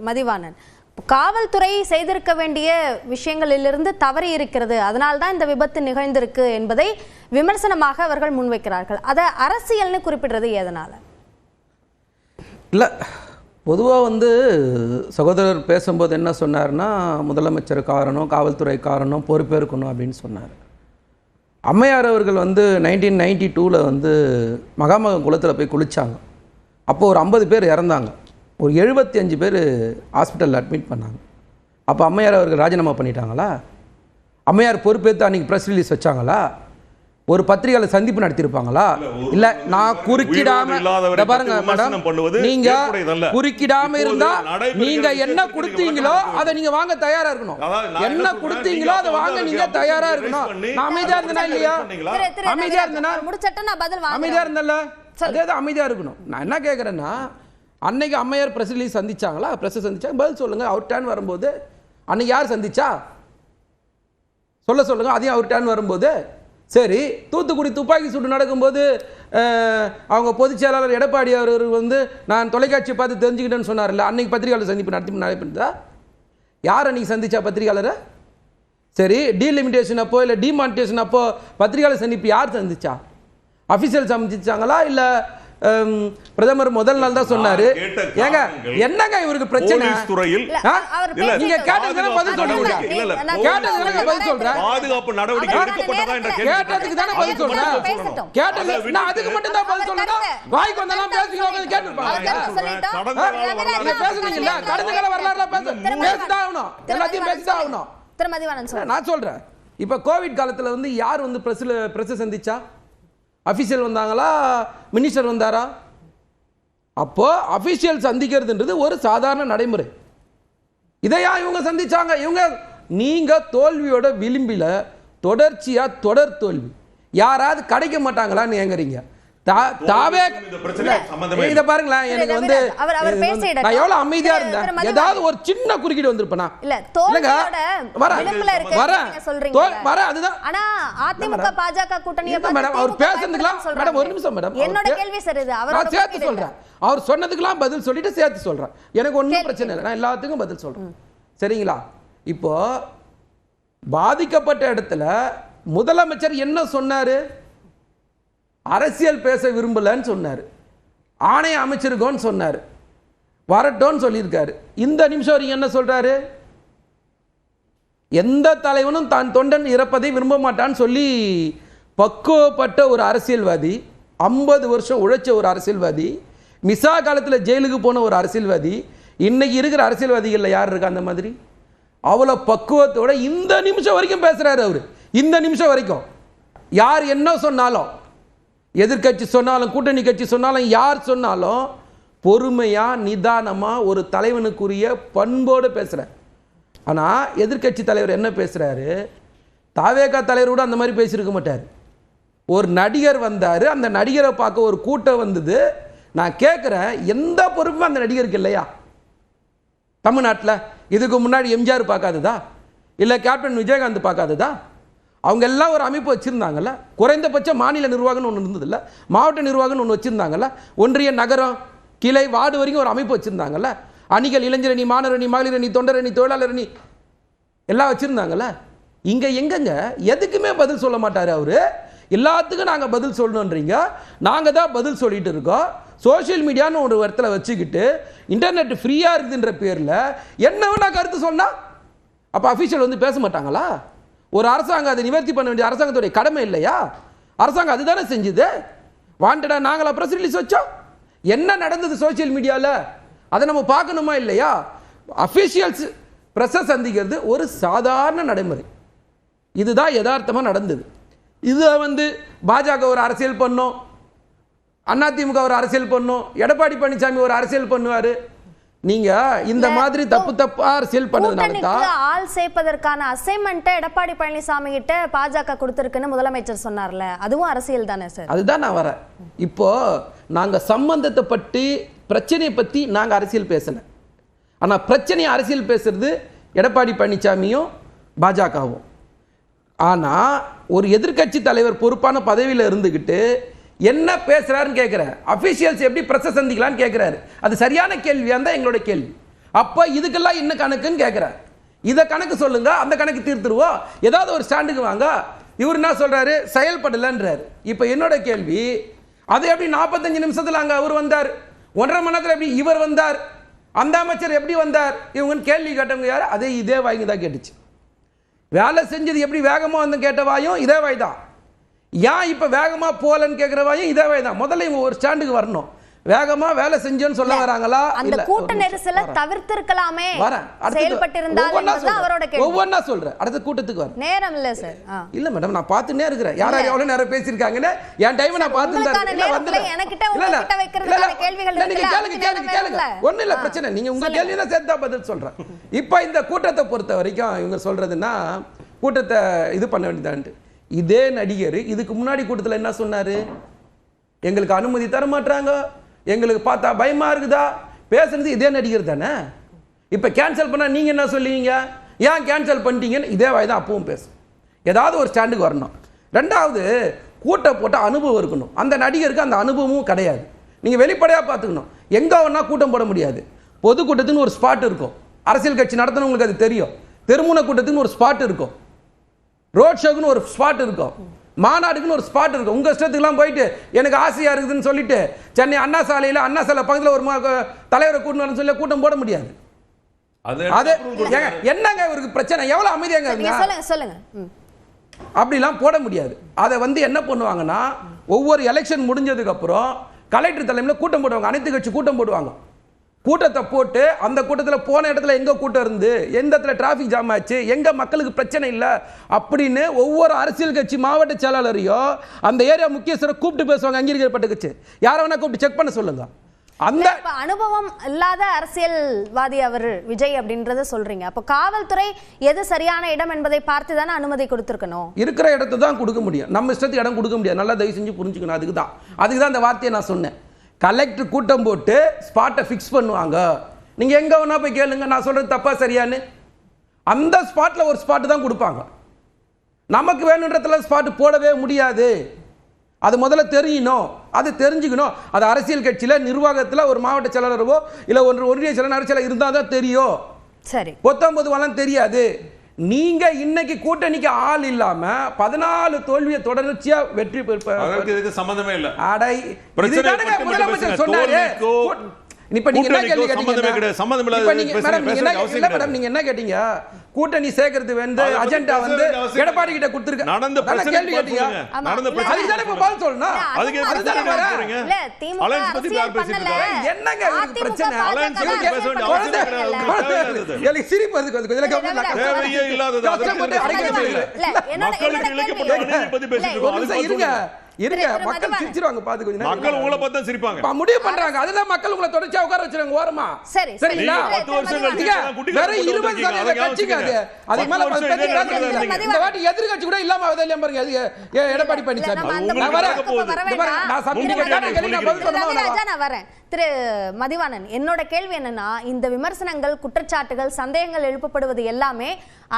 மதிவாணன், காவல்துறை செய்திருக்க வேண்டிய விஷயங்களிலிருந்து தவறி இருக்கிறது, அதனால்தான் இந்த விபத்து நிகழ்ந்திருக்கு என்பதை விமர்சனமாக அவர்கள் முன்வைக்கிறார்கள். அதை அரசியல்னு குறிப்பிடுறது எதனால? இல்லை, பொதுவாக சகோதரர் பேசும்போது என்ன சொன்னார்னா, முதலமைச்சர் காரணம், காவல்துறை காரணம், பொறுப்பேற்கணும் அப்படின்னு சொன்னார். அம்மையார் அவர்கள் 1992 மகாமக குளத்தில் போய் குளித்தாங்க. அப்போ ஒரு 50 பேர் இறந்தாங்க, ஒரு 75 பேர் ஹாஸ்பிட்டலில் அட்மிட் பண்ணாங்க. அப்போ அம்மையார் அவர்கள் ராஜினாமா பண்ணிட்டாங்களா? அம்மையார் பொறுப்பேற்று அன்றைக்கி ப்ரெஸ் ரிலீஸ் வச்சாங்களா? ஒரு பத்திரிகையாளர் சந்திப்பு நடத்தியிருப்பாங்களா? இல்ல, நான் குறுக்கிடாம பாருங்க மேடம், நீங்க குறுக்கிடாம இருந்தா நீங்க என்ன கொடுத்தீங்களோ அதை நீங்க வாங்க தயாரா இருக்கணும். என்ன கொடுத்தீங்களோ அதை வாங்க நீங்க தயாரா இருக்கணும். நான் அமைதியா இருந்தேனா இல்லையா? அமைதியா இருந்தேனா? அமைதியா இருந்தல, அதேதான் அமைதியா இருக்கணும். நான் என்ன கேட்கறேன்னா, அன்னைக்கு அம்மையார் பிரஸ் ரிலீஸ் சந்திச்சாங்களா? பிரஸ் சந்திச்சாங்க, பதில் சொல்லுங்க. அவர் டர்ன் வரும்போது அன்னைக்கு யார் சந்திச்சா சொல்லுங்க. அதையும் அவர் டர்ன் வரும்போது சரி, தூத்துக்குடி துப்பாக்கி சூடு நடக்கும்போது அவங்க பொதுச் செயலாளர் எடப்பாடி அவர் நான் தொலைக்காட்சி பார்த்து தெரிஞ்சுக்கிட்டேன்னு சொன்னார்ல, அன்னைக்கு பத்திரிகையாளர் சந்திப்பு நடைபெற்றதா? யார் அன்னைக்கு சந்திச்சா பத்திரிகையாளரை? சரி, டீலிமிட்டேஷன் அப்போ இல்லை டிமானிட்டேஷன் அப்போ பத்திரிகையாளர் சந்திப்பு யார் சந்திச்சா? அபிஷியல் சந்திச்சாங்களா? இல்லை பிரதமர் முதல் நாள் தான் சொன்னாரு. ஏங்க என்னங்க இவருக்கு பிரச்சனை? நீங்க கேட்டதுக்கு பதில் சொல்றீங்க. கேட்டதுக்கு பதில் சொல்றேன். பாதுகாப்பு நடவடிக்கை எடுக்கப்பட்டதா என்ற கேட்டதுக்கு தான பதில் சொல்றேன். கேட்டது நான் அதுக்கு மட்டும் தான் பதில் சொல்றேன். வாய்க்கு வந்தெல்லாம் பேசிக்கிறவங்க கேட்டுப்பாங்க. நீங்க பேசுறீங்கல்ல, கடந்த கால வரலாறுல பேசிதான் ஆகணும், எல்லாத்தையும் பேசிதான் ஆகணும். நான் சொல்றேன், இப்ப கோவிட் காலத்துல யார் பிரஸ் சந்திச்சா? அபிஷியல் வந்தாங்களா? மினிஸ்டர் வந்தாரா? அப்போ அபிஷியல் சந்திக்கிறதுன்றது ஒரு சாதாரண நடைமுறை. இதையா இவங்க சந்திச்சாங்க? நீங்க தோல்வியோட விளிம்பில தொடர்ச்சியா தொடர் தோல்வி. யாராவது கிடைக்க மாட்டாங்களான்னு ஏங்குறீங்க. இத பாருங்களேன், எனக்கு நான் எவ்வளவு அமைதியா இருந்தேன். ஏதாவது ஒரு சின்ன குறுக்கீடு வந்திருப்பேனா? அதுதான். ஆனா அதிமுக பாஜக கூட்டணி அவர் பேசுறதுக்கெல்லாம் மேடம் ஒரு நிமிஷம் மேடம், என்னோட கேள்வி சார் இது. நான் சேர்த்து சொல்றேன், அவர் சொன்னதுக்கெல்லாம் பதில் சொல்லிட்டு சேர்த்து சொல்றேன். எனக்கு ஒன்றும் பிரச்சனை இல்லை, நான் எல்லாத்துக்கும் பதில் சொல்றேன். சரிங்களா? இப்போ பாதிக்கப்பட்ட இடத்துல முதலமைச்சர் என்ன சொன்னாரு? அரசியல் பேச விரும்பலன்னு சொன்னார். ஆணைய அமைச்சிருக்கோன்னு சொன்னார், வரட்டோன்னு சொல்லியிருக்காரு. இந்த நிமிஷம் வரைக்கும் என்ன சொல்றாரு? எந்த தலைவனும் தான் தொண்டன் இறப்பதை விரும்ப மாட்டான்னு சொல்லி பக்குவப்பட்ட ஒரு அரசியல்வாதி, 50 வருஷம் உழைச்ச ஒரு அரசியல்வாதி, மிசா காலத்தில் ஜெயிலுக்கு போன ஒரு அரசியல்வாதி, இன்னைக்கு இருக்கிற அரசியல்வாதிகளில் யார் இருக்கா அந்த மாதிரி? அவ்வளோ பக்குவத்தோட இந்த நிமிஷம் வரைக்கும் பேசுறாரு அவரு. இந்த நிமிஷம் வரைக்கும் யார் என்ன சொன்னாலும், எதிர்கட்சி சொன்னாலும் கூட்டணி கட்சி சொன்னாலும் யார் சொன்னாலும் பொறுமையா நிதானமா ஒரு தலைவனுக்குரிய பண்போடு பேசுறார். ஆனா எதிர்கட்சி தலைவர் என்ன பேசுறாரு? தாவேகா தலைவர் கூட அந்த மாதிரி பேசியிருக்க மாட்டார். ஒரு நடிகர் வந்தாரு, அந்த நடிகரை பார்க்க ஒரு கூட்டம் வந்தது. நான் கேட்கிறேன், எந்த பொறுப்பும் அந்த நடிகருக்கு இல்லையா? தமிழ்நாட்டில் இதுக்கு முன்னாடி எம்ஜிஆர் பார்க்காததா? இல்லை கேப்டன் விஜயகாந்த் பார்க்காததா? அவங்க எல்லாம் ஒரு அமைப்பு வச்சுருந்தாங்கல்ல. குறைந்தபட்ச மாநில நிர்வாகம்னு ஒன்று இருந்ததில்ல, மாவட்ட நிர்வாகம்னு ஒன்று வச்சுருந்தாங்கல்ல, ஒன்றிய நகரம் கிளை வார்டு வரைக்கும் ஒரு அமைப்பு வச்சுருந்தாங்கல்ல, அணிகள் இளைஞரணி, மாணவரணி, மகளிரணி, தொண்டரணி, தொழிலாளரணி எல்லாம் வச்சுருந்தாங்கல்ல. இங்கே எங்கங்க எதுக்குமே பதில் சொல்ல மாட்டார் அவர். எல்லாத்துக்கும் நாங்கள் பதில் சொல்லணுன்றீங்க, நாங்கள் தான் பதில் சொல்லிட்டு இருக்கோம். சோசியல் மீடியான்னு ஒரு இடத்துல வச்சுக்கிட்டு இன்டர்நெட் ஃப்ரீயாக இருக்குதுன்ற பேரில் என்ன வேணா கருத்து சொன்னால் அப்போ அஃபீஷியல் பேச மாட்டாங்களா? ஒரு அரசாங்கம் அதை நிவர்த்தி பண்ண வேண்டிய அரசாங்கத்துடைய கடமை இல்லையா? அரசாங்கம் அதுதானே செஞ்சுது. வாண்டடா நாங்களா பிரஸ் ரிலீஸ் வச்சோம்? என்ன நடந்தது சோசியல் மீடியாவில் அதை நம்ம பார்க்கணுமா இல்லையா? அஃபீஷியல்ஸ் பிரஸ்ஸை சந்திக்கிறது ஒரு சாதாரண நடைமுறை. இதுதான் யதார்த்தமாக நடந்தது. இதை பாஜக ஒரு அரசியல் பண்ணும், அதிமுக ஒரு அரசியல் பண்ணும், எடப்பாடி பழனிசாமி ஒரு அரசியல் பண்ணுவார். நீங்க இந்த மாதிரி தப்பா அரசியல் பண்ணதுனால தான் ஆள் சேர்ப்பதற்கான அசைன்மென்ட்டை எடப்பாடி பழனிசாமி கிட்ட பாஜக கொடுத்திருக்குன்னு முதலமைச்சர் சொன்னார்ல, அதுவும் அரசியல் தானே சார்? அதுதான் நான் வரேன். இப்போ நாங்க சம்பந்தத்தை பற்றி பிரச்சனையை பத்தி நாங்க அரசியல் பேசல. ஆனா பிரச்சனையை அரசியல் பேசுறது எடப்பாடி பழனிசாமியும் பாஜகவும். ஆனா ஒரு எதிர்க்கட்சி தலைவர் பொறுப்பான பதவியில் இருந்துகிட்டு என்ன பேசுறாருன்னு கேட்கிறார். அபிஷியல்ஸ் எப்படி பிரஸ் சந்திக்கலாம்னு கேட்கிறாரு. அது சரியான கேள்வியா இருந்தா எங்களோட கேள்வி. அப்ப இதுக்கெல்லாம் என்ன கணக்குன்னு கேட்கிறேன். இதை கணக்கு சொல்லுங்க, அந்த கணக்கு தீர்த்துருவோம். ஏதாவது ஒரு ஸ்டாண்டுக்கு வாங்க. இவர் என்ன சொல்றாரு, செயல்படலன்றாரு. இப்ப என்னோட கேள்வி, அது எப்படி 45 நிமிஷத்துல அங்க அவர் வந்தார், 1.5 மணி நேரத்துல எப்படி இவர் வந்தார், அந்த அமைச்சர் எப்படி வந்தார், இவங்க கேள்வி கேட்டவங்க யாரு? அதே இதே வாய்ங்க தான் கேட்டுச்சு. வேலை செஞ்சது எப்படி வேகமா வந்து கேட்ட வாயும் இதே வாய் தான். ஏன் இப்ப வேகமா போலன்னு கேட்கிற வாயும் இதே வாய் தான். முதல்ல இவங்க ஒரு ஸ்டாண்டுக்கு வரணும். வேகமா வேலை செஞ்சோன்னு சொல்ல வராங்களா? அந்த கூட்ட நெரிசலை தவிர்த்திருக்கலாமே, செயல்பட்டிருந்தால் அவரோட கேள்வி. ஒவ்வொன்னா சொல்றேன், அடுத்த கூட்டத்துக்கு வர நேரம் இல்ல சார். இல்ல மேடம், நான் பார்த்துட்டே இருக்கிறேன். யாரா எவ்வளவு நேரம் பேசியிருக்காங்கன்னு என் டைம் நான் பார்த்துட்டேன். ஒண்ணு இல்ல பிரச்சனை, நீங்க உங்க கேள்வி தான் சேர்த்தா பதில் சொல்றேன். இப்ப இந்த கூட்டத்தை பொறுத்த வரைக்கும் இவங்க சொல்றதுன்னா, கூட்டத்தை இது பண்ண வேண்டியதான்ட்டு. இதே நடிகர் இதுக்கு முன்னாடி கூட்டத்தில் என்ன சொன்னாரு? எங்களுக்கு அனுமதி தர மாட்டாங்க, எங்களுக்கு பார்த்தா பயமா இருக்குதா. பேசுறது இதே நடிகர் தானே. இப்ப கேன்சல் பண்ணா நீங்க என்ன சொல்லுவீங்க? ஏன் கேன்சல் பண்ணிட்டீங்கன்னு இதே வாய் தான் அப்பவும் பேசும். ஏதாவது ஒரு ஸ்டாண்டுக்கு வரணும். ரெண்டாவது, கூட்டம் போட்ட அனுபவம் இருக்கணும். அந்த நடிகருக்கு அந்த அனுபவமும் கிடையாது. நீங்க வெளிப்படையா பார்த்துக்கணும். எங்க வேணா கூட்டம் போட முடியாது. பொதுக்கூட்டத்துக்கு ஒரு ஸ்பாட் இருக்கும். அரசியல் கட்சி நடத்தணுங்களுக்கு அது தெரியும். தெருமுனை கூட்டத்துக்கு ஒரு ஸ்பாட் இருக்கும். ரோட் ஷோக்குன்னு ஒரு ஸ்பாட் இருக்கும். மாநாடுக்குன்னு ஒரு ஸ்பாட் இருக்கும். உங்க இஷ்டத்துக்குலாம் போயிட்டு எனக்கு ஆசையா இருக்குதுன்னு சொல்லிட்டு சென்னை அண்ணா சாலையில் அண்ணா சாலை பக்கத்தில் ஒரு தலைவரை கூட்டணும்னு சொல்லி கூட்டம் போட முடியாது. அது என்னங்க இவருக்கு பிரச்சனை? எவ்வளவு அமைதியாங்க சொல்லுங்க. அப்படிலாம் போட முடியாது. அதை என்ன பண்ணுவாங்கன்னா, ஒவ்வொரு எலெக்ஷன் முடிஞ்சதுக்கு அப்புறம் கலெக்டர் தலைமையில் கூட்டம் போடுவாங்க. அனைத்து கட்சி கூட்டம் போடுவாங்க. கூட்டத்தை போட்டு அந்த கூட்டத்தில் போன இடத்துல எங்க கூட்டம் இருந்து, எந்த இடத்துல டிராஃபிக் ஜாம் ஆச்சு, எங்க மக்களுக்கு பிரச்சனை இல்லை அப்படின்னு ஒவ்வொரு அரசியல் கட்சி மாவட்ட செயலாளரையும் அந்த ஏரியா முக்கியஸ்தரை கூப்பிட்டு பேசுவாங்க. அங்கீகரிக்கப்பட்ட கட்சி யாரை வேணா கூப்பிட்டு செக் பண்ண சொல்லுங்க. அந்த அனுபவம் இல்லாத அரசியல்வாதி அவர் விஜய் அப்படின்றத சொல்றீங்க. அப்ப காவல்துறை எது சரியான இடம் என்பதை பார்த்து தானே அனுமதி கொடுத்திருக்கணும். இருக்கிற இடத்தை தான் கொடுக்க முடியும், நம்ம இஷ்டத்துக்கு இடம் கொடுக்க முடியாது. நல்லா தயவு செஞ்சு புரிஞ்சுக்கணும். அதுக்கு தான் இந்த வார்த்தையை நான் சொன்னேன். கலெக்டர் கூட்டம் போட்டு ஸ்பாட்டை ஃபிக்ஸ் பண்ணுவாங்க. நீங்க எங்க வேணா போய் கேளுங்க, நான் சொல்றது தப்பா சரியான்னு. அந்த ஸ்பாட்ல ஒரு ஸ்பாட் தான் கொடுப்பாங்க. நமக்கு வேணுன்றதுல ஸ்பாட் போடவே முடியாது. அது முதல்ல தெரியணும், அது தெரிஞ்சுக்கணும். அது அரசியல் கட்சியில நிர்வாகத்தில் ஒரு மாவட்ட செயலாளரோ இல்ல ஒன்றிய செயலாளர் அரசியல் இருந்தால் தான் தெரியும். சரி, 19 வளம் தெரியாது. நீங்க இன்னைக்கு கூட்டணிக்கு ஆள் இல்லாம 14 தோல்வியை தொடர்ச்சியா வெற்றி பெற்ற சம்பந்தமே இல்ல. அடை முதலமைச்சர் சொன்னாரு. இப்ப நீங்க என்ன கேள்வி கேட்டீங்க? சம்பந்தம் இல்ல மேடம், நீங்க என்ன கேட்டீங்க? கூட்டணி சேர்க்கிறது அஜெண்டா எடப்பாடி கிட்ட கொடுத்திருக்க நடந்த பிரச்சனை கேள்வி கேட்டீங்க. அதுதானே இப்ப பதில் சொல்லணும். இல்ல திமுக அரசியல் பண்ணல. என்னங்க இருக்கு பிரச்சனை? எனக்கு சிரிப்பு வருது. கொஞ்சம் தேவையே இல்லாதது. மக்களுக்கு இழைக்கப்பட்ட அநீதியை பத்தி பேசிட்டு இருக்கோம். இருங்க, மக்கள் சிரிச்சிருவாங்க. பாத்து கொஞ்சம் மக்கள் உங்களை பார்த்தா சிரிப்பாங்க. முடிவு பண்றாங்க. அதுதான் மக்கள் உங்களை தொடர்ச்சியா உட்கார வச்சிருக்காங்க ஓரமா. சரிங்களா? 10 வருஷம் கழிச்சு வேற 20% கட்சிங்க அது. அதுக்கு மேல இந்த வாட்டி எதிர்க்கட்சி கூட இல்லாம அவதல்ல பாருங்க. எடப்பாடி பழனிசாமி நான் வரேன். திரு மதிவாணன், என்னோட கேள்வி என்னன்னா, இந்த விமர்சனங்கள், குற்றச்சாட்டுகள், சந்தேகங்கள் எழுப்பப்படுவது எல்லாமே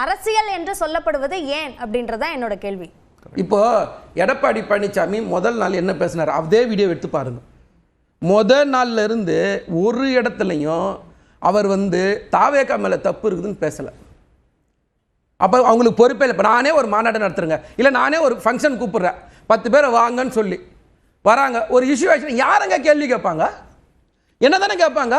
அரசியல் என்று சொல்லப்படுவது ஏன் அப்படின்றதா என்னோட கேள்வி. இப்போ எடப்பாடி பழனிசாமி முதல் நாள் என்ன பேசினார்? அதே வீடியோ எடுத்து பாருங்க. முதல் நாள்ல இருந்து ஒரு இடத்துலையும் அவர் தாவேகா மேல தப்பு இருக்குதுன்னு பேசல. அப்ப அவங்களுக்கு பொறுப்பே இல்லை. இப்போ நானே ஒரு மாநாடு நடத்துறேங்க, இல்லை நானே ஒரு ஃபங்க்ஷன் கூப்பிடுறேன், 10 பேரை வாங்கன்னு சொல்லி வராங்க, ஒரு இஷ்யூ ஆச்சு, யாருங்க கேள்வி கேட்பாங்க? என்ன தானே கேட்பாங்க?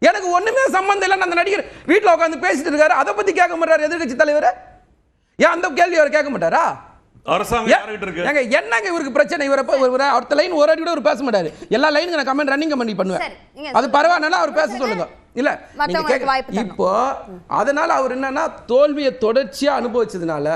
எனக்கு ஒண்ணுமே சம்பந்தம் இல்லைன்னு அந்த நடிகர் வீட்டில் உட்காந்து பேசிட்டு இருக்காரு. அதை பத்தி கேட்க மாட்டாரு எதிர்கட்சி தலைவர். ஏன் அந்த கேள்வி அவர் கேட்க மாட்டாரா? என்னங்க இவருக்கு பிரச்சனை? அடுத்த லைன் ஒரு அடி கூட அவர் பேச மாட்டாரு. எல்லா லைனுக்கு நான் கமெண்ட் ரன்னிங் கமெண்ட் பண்ணுவேன். அது பரவாயில்ல, அவர் பேச சொல்லுங்க. இல்ல இப்போ அதனால அவர் என்னன்னா, தோல்வியை தொடர்ச்சியா அனுபவிச்சதுனால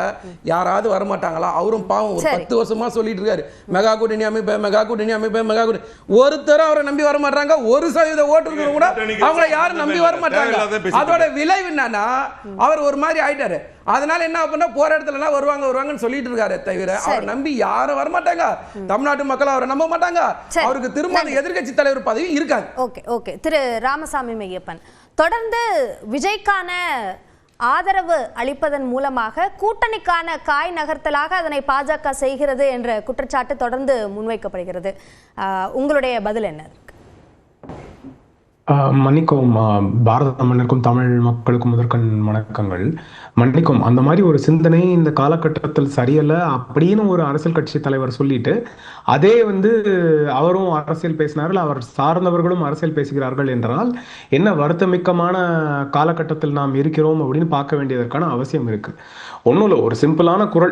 யாராவது வரமாட்டாங்களா? அவரும் பாவம் ஒரு 10 வருஷமா சொல்லிட்டு இருக்காரு, மெகா கூட்டணி அமைப்பேன், மெகா கூட்டணி அமைப்பேன், மெகா கூட்டணி. ஒருத்தரும் அவரை நம்பி வர மாட்டாங்க. 1% ஓட்டு கூட அவங்கள யாரும் நம்பி வர மாட்டாங்க. அதோட விளைவு என்னன்னா, அவர் ஒரு மாதிரி ஆயிட்டாரு. அதனால என்ன பண்ண, போற இடத்துல வருவாங்கன்னு சொல்லிட்டு இருக்காரு தவிர அவர் நம்பி யாரும் வரமாட்டாங்க. தமிழ்நாட்டு மக்கள் அவரை நம்ப மாட்டாங்க. அவருக்கு திரும்ப எதிர்கட்சி தலைவர் பதவி இருக்காது. ஓகே. திரு ராமசாமி மெய்யப்பன், தொடர்ந்து விஜய்க்கான ஆதரவு அளிப்பதன் மூலமாக கூட்டணிக்கான காய் நகர்த்தலாக அதனை பாஜக செய்கிறது என்ற குற்றச்சாட்டு தொடர்ந்து முன்வைக்கப்படுகிறது. உங்களுடைய பதில் என்ன? மன்னிக்கவும், பாரத மன்னருக்கும் தமிழ் மக்களுக்கும் முதற்கண் வணக்கங்கள். மன்னிக்கவும், அந்த மாதிரி ஒரு சிந்தனை இந்த காலகட்டத்தில் சரியல்ல அப்படின்னு ஒரு அரசியல் கட்சி தலைவர் சொல்லிட்டு, அதே அவரும் அரசியல் பேசினார்கள், அவர் சார்ந்தவர்களும் அரசியல் பேசுகிறார்கள் என்றால் என்ன வருத்தமிக்கமான காலகட்டத்தில் நாம் இருக்கிறோம் அப்படின்னு பார்க்க வேண்டியதற்கான அவசியம் இருக்கு. ஒன்றும் இல்லை, ஒரு சிம்பிளான குரல்